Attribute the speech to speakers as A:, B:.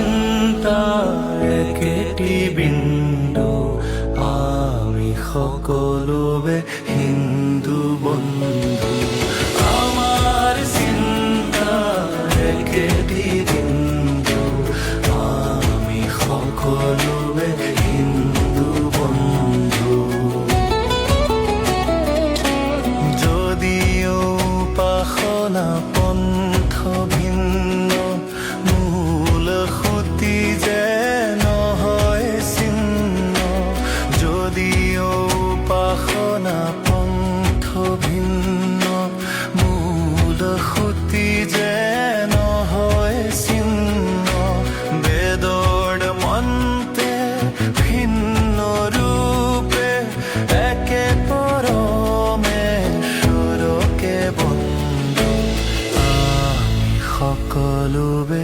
A: চিন্তা একেটি বিন্দু আমি সকলোৱে হিন্দু বন্ধু আমাৰ চিন্তা একেটি বিন্দু আমি সকলোৱে হিন্দু বন্ধু যদিও উপাসনা পন্থ ভিন্ন মূল সুতি যে নহয় ছিন্ন যদিও উপাসনা পন্থ ভিন্ন মূল সুতি যে নহয় ছিন্ন বেদৰ মন্তে ভিন্ন ৰূপে একে পৰমেশ্বৰকে বন্দো আমি সকলোৱে